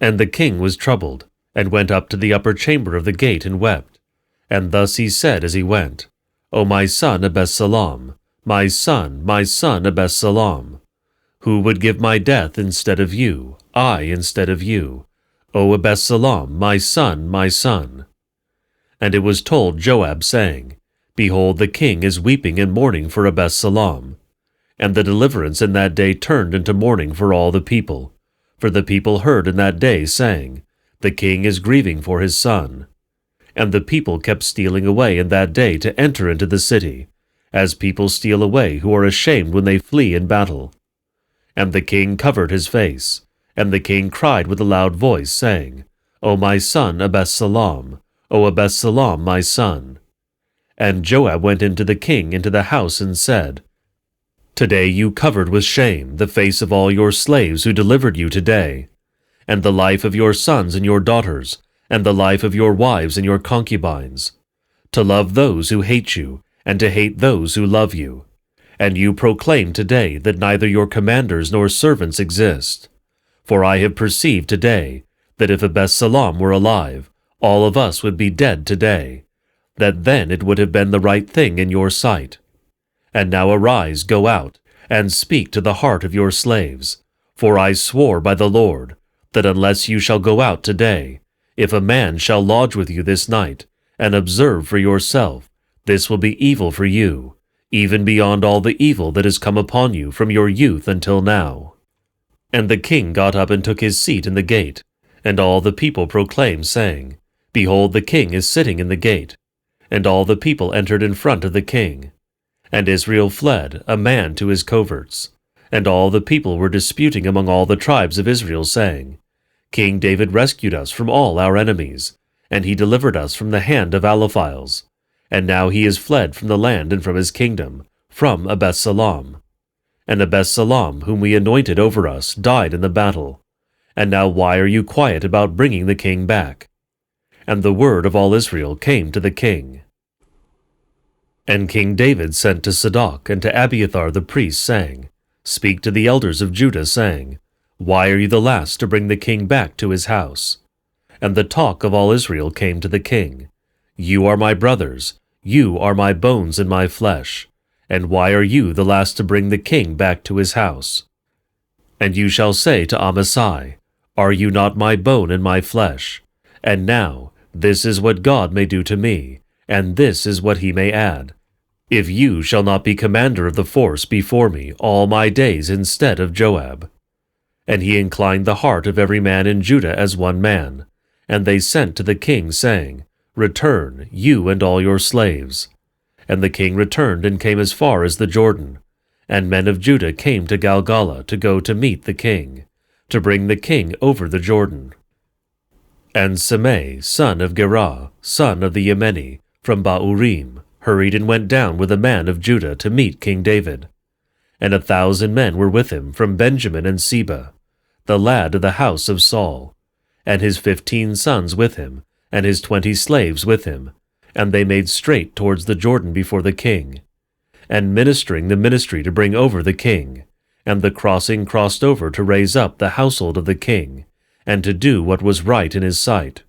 And the king was troubled, and went up to the upper chamber of the gate and wept. And thus he said as he went, O my son Absalom, my son Absalom, who would give my death instead of you, I instead of you, O Absalom, my son, my son. And it was told Joab, saying, Behold, the king is weeping and mourning for Absalom. And the deliverance in that day turned into mourning for all the people. For the people heard in that day, saying, The king is grieving for his son. And the people kept stealing away in that day to enter into the city, as people steal away who are ashamed when they flee in battle. And the king covered his face, and the king cried with a loud voice, saying, O my son Absalom, O Absalom, my son. And Joab went into the king into the house and said, Today you covered with shame the face of all your slaves who delivered you today, and the life of your sons and your daughters, and the life of your wives and your concubines, to love those who hate you, and to hate those who love you. And you proclaim today that neither your commanders nor servants exist. For I have perceived today that if Absalom were alive, all of us would be dead today, that then it would have been the right thing in your sight. And now arise, go out, and speak to the heart of your slaves. For I swore by the Lord, that unless you shall go out today, if a man shall lodge with you this night, and observe for yourself, this will be evil for you, even beyond all the evil that has come upon you from your youth until now. And the king got up and took his seat in the gate, and all the people proclaimed, saying, Behold, the king is sitting in the gate. And all the people entered in front of the king. And Israel fled, a man to his coverts. And all the people were disputing among all the tribes of Israel, saying, King David rescued us from all our enemies, and he delivered us from the hand of Aliphiles. And now he is fled from the land and from his kingdom, from Absalom. And Absalom, whom we anointed over us, died in the battle. And now why are you quiet about bringing the king back? And the word of all Israel came to the king. And King David sent to Zadok and to Abiathar the priest, saying, Speak to the elders of Judah, saying, Why are you the last to bring the king back to his house? And the talk of all Israel came to the king, You are my brothers, you are my bones and my flesh, and why are you the last to bring the king back to his house? And you shall say to Amasai, Are you not my bone and my flesh? And now, this is what God may do to me, and this is what he may add, if you shall not be commander of the force before me all my days instead of Joab. And he inclined the heart of every man in Judah as one man, and they sent to the king, saying, Return, you and all your slaves. And the king returned and came as far as the Jordan, and men of Judah came to Galgala to go to meet the king, to bring the king over the Jordan. And Shimei, son of Gerah, son of the Yemeni, from Baurim, hurried and went down with a man of Judah to meet King David. And 1,000 men were with him from Benjamin and Seba, the lad of the house of Saul, and his 15 sons with him, and his 20 slaves with him, and they made straight towards the Jordan before the king, and ministering the ministry to bring over the king, and the crossing crossed over to raise up the household of the king, and to do what was right in his sight.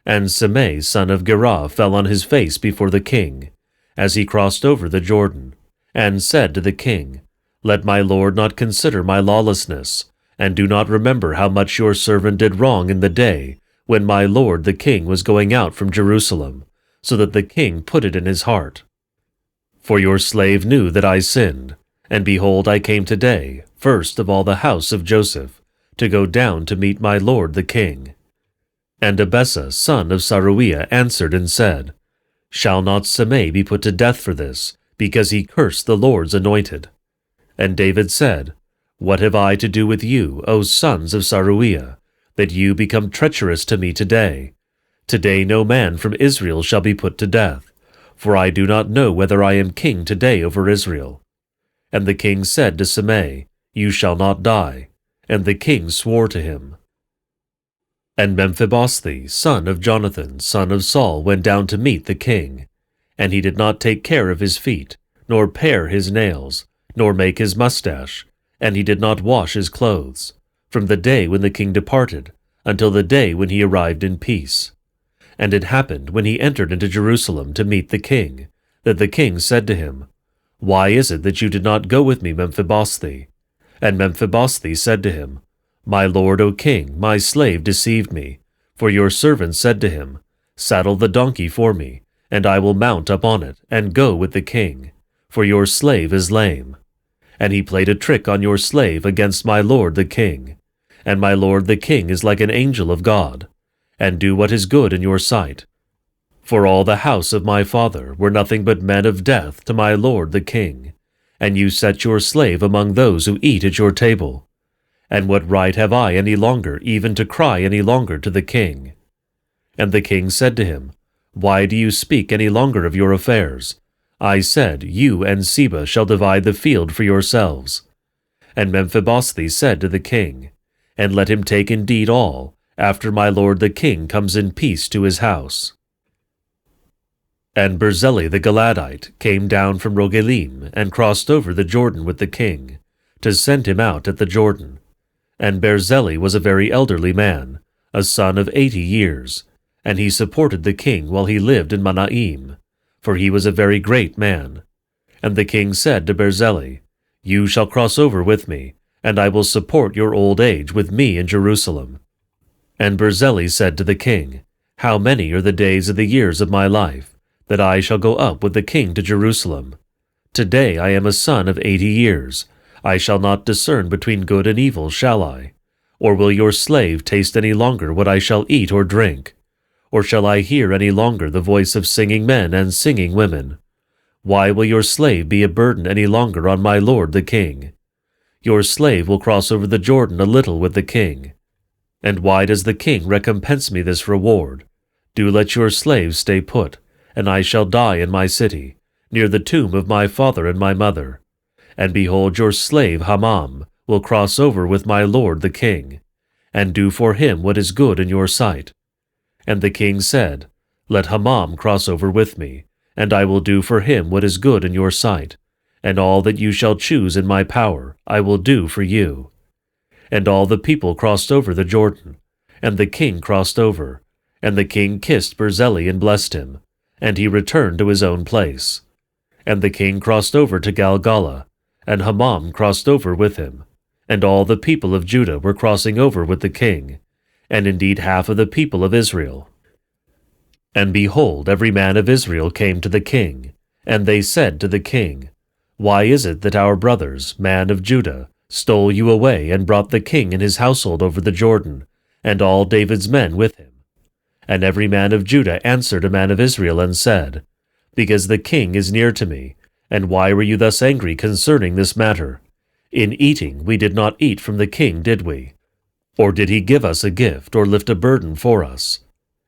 And Shimei, son of Gerah, fell on his face before the king, as he crossed over the Jordan, and said to the king, Let my lord not consider my lawlessness, and do not remember how much your servant did wrong in the day when my lord the king was going out from Jerusalem, so that the king put it in his heart. For your slave knew that I sinned, and behold, I came today, first of all the house of Joseph, to go down to meet my lord the king. And Abessa, son of Saruiah, answered and said, Shall not Shimei be put to death for this, because he cursed the Lord's anointed? And David said, What have I to do with you, O sons of Saruiah, that you become treacherous to me today? Today no man from Israel shall be put to death, for I do not know whether I am king today over Israel. And the king said to Shimei, You shall not die. And the king swore to him. And Mephibosheth, son of Jonathan, son of Saul, went down to meet the king. And he did not take care of his feet, nor pare his nails, nor make his mustache, and he did not wash his clothes. from the day when the king departed until the day when he arrived in peace. And it happened when he entered into Jerusalem to meet the king, that the king said to him, Why is it that you did not go with me, Mephibosheth? And Mephibosheth said to him, My lord, O king, my slave deceived me, for your servant said to him, Saddle the donkey for me, and I will mount up on it, and go with the king, for your slave is lame. And he played a trick on your slave against my lord the king. And my lord the king is like an angel of God, and do what is good in your sight. For all the house of my father were nothing but men of death to my lord the king, and you set your slave among those who eat at your table. And what right have I any longer even to cry any longer to the king? And the king said to him, Why do you speak any longer of your affairs? I said, You and Seba shall divide the field for yourselves. And Mephibosheth said to the king, And let him take indeed all, after my lord the king comes in peace to his house. And Barzillai the Gileadite came down from Rogelim, and crossed over the Jordan with the king, to send him out at the Jordan. And Barzillai was a very elderly man, a son of 80 years, and he supported the king while he lived in Mahanaim, for he was a very great man. And the king said to Barzillai, You shall cross over with me, and I will support your old age with me in Jerusalem. And Barzillai said to the king, How many are the days of the years of my life, that I shall go up with the king to Jerusalem? Today I am a son of 80 years. I shall not discern between good and evil, shall I? Or will your slave taste any longer what I shall eat or drink? Or shall I hear any longer the voice of singing men and singing women? Why will your slave be a burden any longer on my lord the king? Your slave will cross over the Jordan a little with the king. And why does the king recompense me this reward? Do let your slave stay put, and I shall die in my city, near the tomb of my father and my mother. And behold, your slave Hamam will cross over with my lord the king, and do for him what is good in your sight. And the king said, Let Hamam cross over with me, and I will do for him what is good in your sight, and all that you shall choose in my power I will do for you. And all the people crossed over the Jordan, and the king crossed over, and the king kissed Barzillai and blessed him, and he returned to his own place. And the king crossed over to Galgala, and Hamam crossed over with him, and all the people of Judah were crossing over with the king, and indeed half of the people of Israel. And behold, every man of Israel came to the king, and they said to the king, Why is it that our brothers, man of Judah, stole you away and brought the king and his household over the Jordan, and all David's men with him? And every man of Judah answered a man of Israel and said, Because the king is near to me. And why were you thus angry concerning this matter? In eating we did not eat from the king, did we? Or did he give us a gift, or lift a burden for us?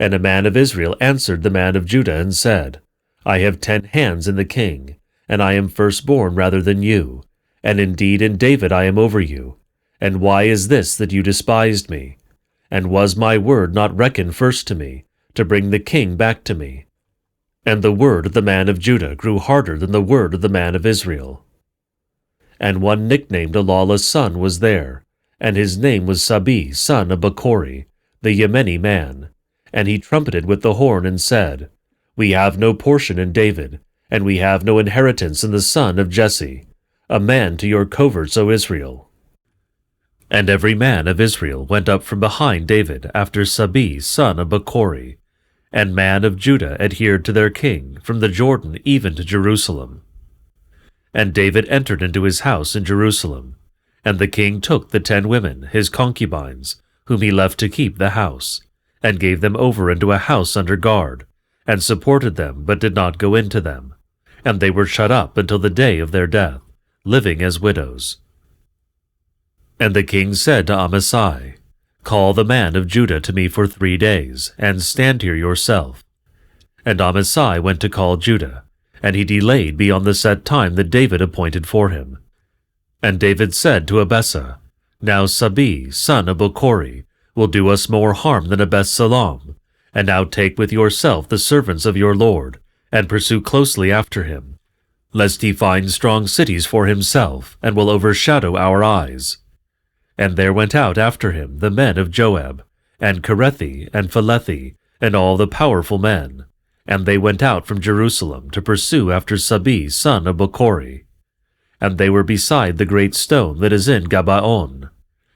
And a man of Israel answered the man of Judah and said, I have 10 hands in the king, and I am firstborn rather than you, and indeed in David I am over you. And why is this that you despised me? And was my word not reckoned first to me, to bring the king back to me? And the word of the man of Judah grew harder than the word of the man of Israel. And one nicknamed a lawless son was there, and his name was Sabi, son of Bachori, the Yemeni man. And he trumpeted with the horn and said, We have no portion in David, and we have no inheritance in the son of Jesse, a man to your coverts, O Israel. And every man of Israel went up from behind David after Sabi, son of Bachori, and man of Judah adhered to their king from the Jordan even to Jerusalem. And David entered into his house in Jerusalem, and the king took the 10 women, his concubines, whom he left to keep the house, and gave them over into a house under guard, and supported them, but did not go into them. And they were shut up until the day of their death, living as widows. And the king said to Amasai, Call the man of Judah to me for 3 days, and stand here yourself. And Amasai went to call Judah, and he delayed beyond the set time that David appointed for him. And David said to Abessa, Now Sabi, son of Bachori, will do us more harm than Absalom, and now take with yourself the servants of your lord, and pursue closely after him, lest he find strong cities for himself, and will overshadow our eyes. And there went out after him the men of Joab, and Kerethi, and Phelethi, and all the powerful men. And they went out from Jerusalem to pursue after Sabi son of Bochori. And they were beside the great stone that is in Gabaon.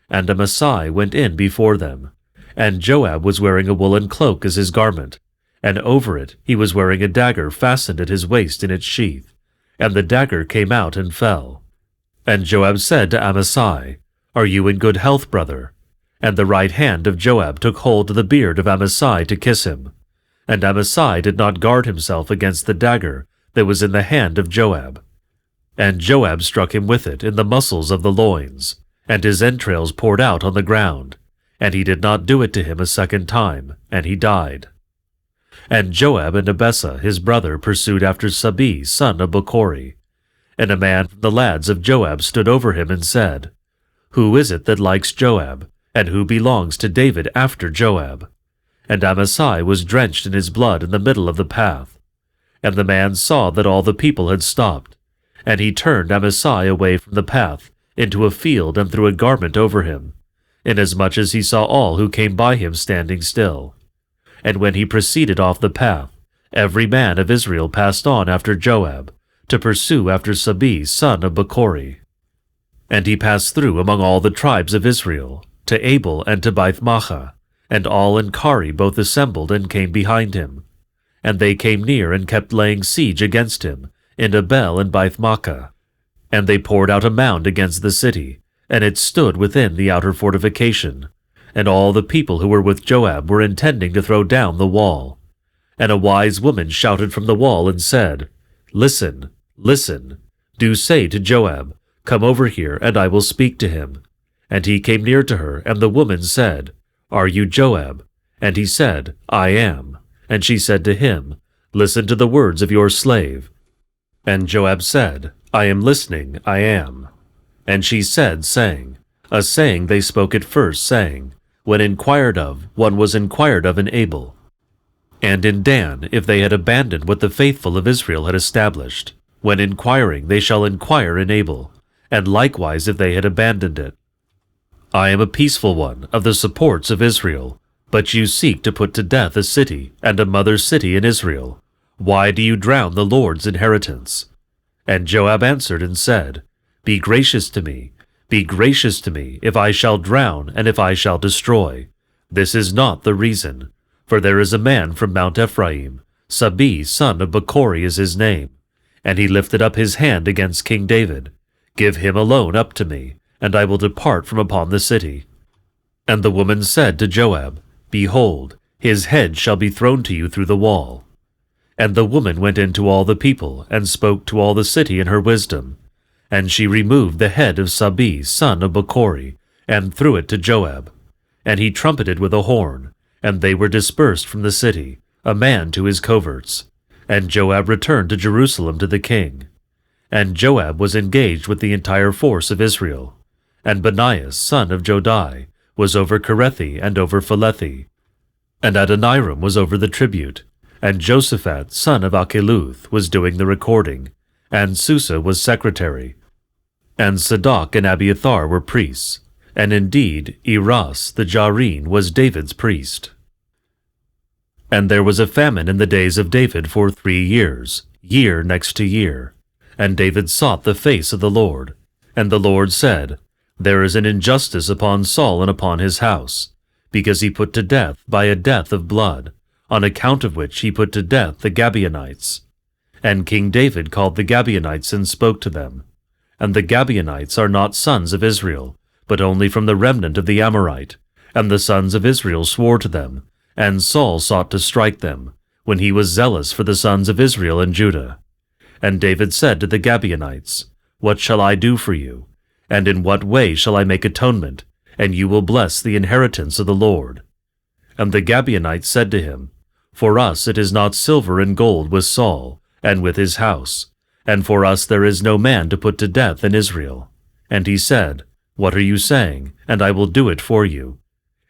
And Amasai went in before them. And Joab was wearing a woolen cloak as his garment, and over it he was wearing a dagger fastened at his waist in its sheath. And the dagger came out and fell. And Joab said to Amasai, Are you in good health, brother? And the right hand of Joab took hold of the beard of Amasai to kiss him. And Amasai did not guard himself against the dagger that was in the hand of Joab. And Joab struck him with it in the muscles of the loins, and his entrails poured out on the ground. And he did not do it to him a second time, and he died. And Joab and Abessa his brother pursued after Sabi son of Bochori. And a man from the lads of Joab stood over him and said, Who is it that likes Joab, and who belongs to David after Joab? And Amasai was drenched in his blood in the middle of the path. And the man saw that all the people had stopped, and he turned Amasai away from the path into a field and threw a garment over him, inasmuch as he saw all who came by him standing still. And when he proceeded off the path, every man of Israel passed on after Joab, to pursue after Sabi son of Bochori. And he passed through among all the tribes of Israel, to Abel and to Beth-maachah, and all in Kari both assembled and came behind him. And they came near and kept laying siege against him, in Abel and Beth-maachah. And they poured out a mound against the city, and it stood within the outer fortification. And all the people who were with Joab were intending to throw down the wall. And a wise woman shouted from the wall and said, Listen, listen, do say to Joab, Come over here, and I will speak to him. And he came near to her, and the woman said, Are you Joab? And he said, I am. And she said to him, Listen to the words of your slave. And Joab said, I am listening, I am. And she said, saying, A saying they spoke at first, saying, When inquired of, one was inquired of in Abel. And in Dan, if they had abandoned what the faithful of Israel had established, when inquiring they shall inquire in Abel, and likewise if they had abandoned it. I am a peaceful one of the supports of Israel, but you seek to put to death a city and a mother city in Israel. Why do you drown the Lord's inheritance? And Joab answered and said, Be gracious to me, if I shall drown and if I shall destroy. This is not the reason, for there is a man from Mount Ephraim, Sabi son of Bochori is his name, and he lifted up his hand against King David. Give him alone up to me, and I will depart from upon the city. And the woman said to Joab, Behold, his head shall be thrown to you through the wall. And the woman went in to all the people, and spoke to all the city in her wisdom. And she removed the head of Sabi son of Bochori, and threw it to Joab. And he trumpeted with a horn, and they were dispersed from the city, a man to his coverts. And Joab returned to Jerusalem to the king. And Joab was engaged with the entire force of Israel. And Benaiah son of Jodai was over Kerethi and over Phelethi. And Adoniram was over the tribute. And Josaphat son of Achiluth was doing the recording. And Susa was secretary. And Zadok and Abiathar were priests. And indeed Eras the Jareen was David's priest. And there was a famine in the days of David for 3 years, year next to year. And David sought the face of the Lord. And the Lord said, There is an injustice upon Saul and upon his house, because he put to death by a death of blood, on account of which he put to death the Gabaonites. And King David called the Gabaonites and spoke to them. And the Gabaonites are not sons of Israel, but only from the remnant of the Amorite. And the sons of Israel swore to them, and Saul sought to strike them, when he was zealous for the sons of Israel and Judah. And David said to the Gabaonites, What shall I do for you? And in what way shall I make atonement? And you will bless the inheritance of the Lord. And the Gabaonites said to him, For us it is not silver and gold with Saul, and with his house, and for us there is no man to put to death in Israel. And he said, What are you saying? And I will do it for you.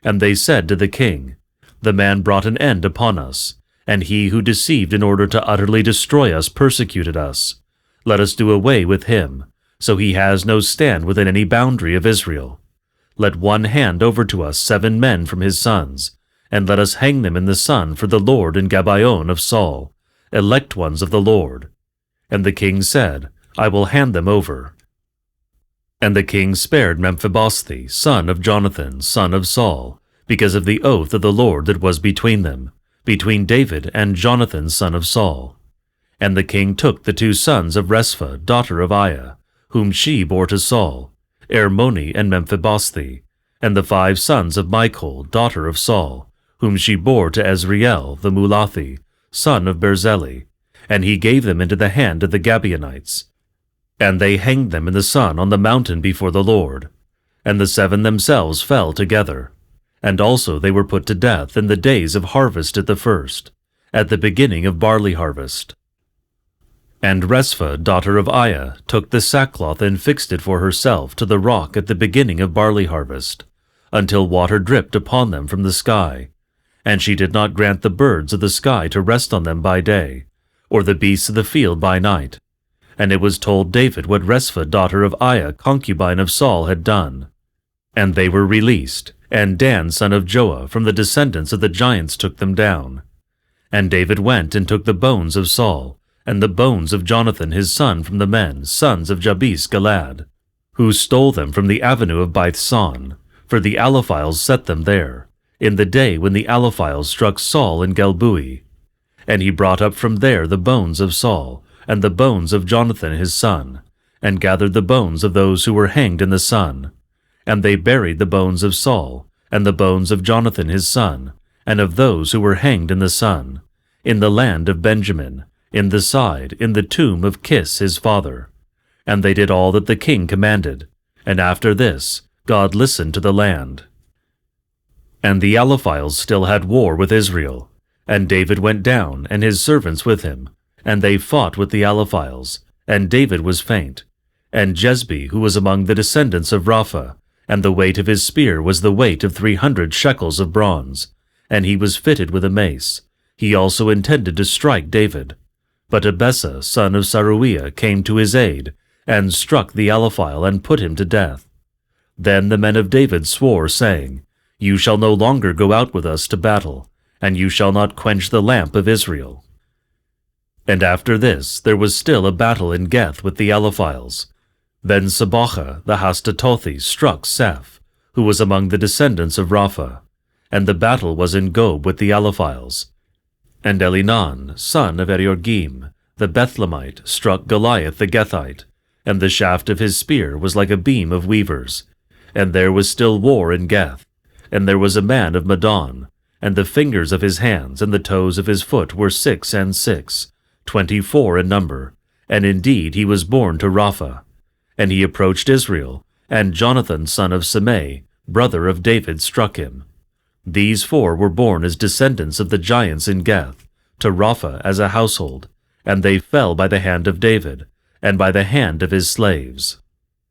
And they said to the king, The man brought an end upon us, and he who deceived in order to utterly destroy us persecuted us. Let us do away with him, so he has no stand within any boundary of Israel. Let one hand over to us 7 men from his sons, and let us hang them in the sun for the Lord in Gabaon of Saul, elect ones of the Lord. And the king said, I will hand them over. And the king spared Mephibosheth, son of Jonathan, son of Saul, because of the oath of the Lord that was between them, between David and Jonathan, son of Saul. And the king took the 2 sons of Respha, daughter of Aiah, whom she bore to Saul, Ermoni and Mephibosheth, and the 5 sons of Michal, daughter of Saul, whom she bore to Ezriel the Mulathi, son of Berzeli, and he gave them into the hand of the Gabaonites. And they hanged them in the sun on the mountain before the Lord. And the 7 themselves fell together. And also they were put to death in the days of harvest at the first, at the beginning of barley harvest. And Respha, daughter of Aiah, took the sackcloth and fixed it for herself to the rock at the beginning of barley harvest, until water dripped upon them from the sky. And she did not grant the birds of the sky to rest on them by day, or the beasts of the field by night. And it was told David what Respha, daughter of Aiah, concubine of Saul, had done. And they were released, and Dan, son of Joah, from the descendants of the giants took them down. And David went and took the bones of Saul, and the bones of Jonathan his son from the men, sons of Jabes Gilead, who stole them from the avenue of Bithsan, for the Aliphiles set them there, in the day when the Aliphiles struck Saul in Gelbui. And he brought up from there the bones of Saul, and the bones of Jonathan his son, and gathered the bones of those who were hanged in the sun. And they buried the bones of Saul, and the bones of Jonathan his son, and of those who were hanged in the sun, in the land of Benjamin, in the side, in the tomb of Kis his father. And they did all that the king commanded. And after this, God listened to the land. And the Aliphiles still had war with Israel. And David went down, and his servants with him, and they fought with the Aliphiles, and David was faint. And Jezbi, who was among the descendants of Rapha, and the weight of his spear was the weight of 300 shekels of bronze, and he was fitted with a mace. He also intended to strike David. But Abessa, son of Saruiah, came to his aid, and struck the Aliphile and put him to death. Then the men of David swore, saying, You shall no longer go out with us to battle, and you shall not quench the lamp of Israel. And after this there was still a battle in Geth with the Aliphiles. Then Sabacha the Hastatothi struck Seph, who was among the descendants of Rapha, and the battle was in Gob with the Aliphiles. And Elinan, son of Eriorgim, the Bethlehemite, struck Goliath the Gethite, and the shaft of his spear was like a beam of weavers. And there was still war in Geth. And there was a man of Madon, and the fingers of his hands and the toes of his foot were 6 and 6, 24 in number, and indeed he was born to Rapha. And he approached Israel, and Jonathan son of Shimei, brother of David, struck him. These 4 were born as descendants of the giants in Geth, to Rapha as a household, and they fell by the hand of David, and by the hand of his slaves.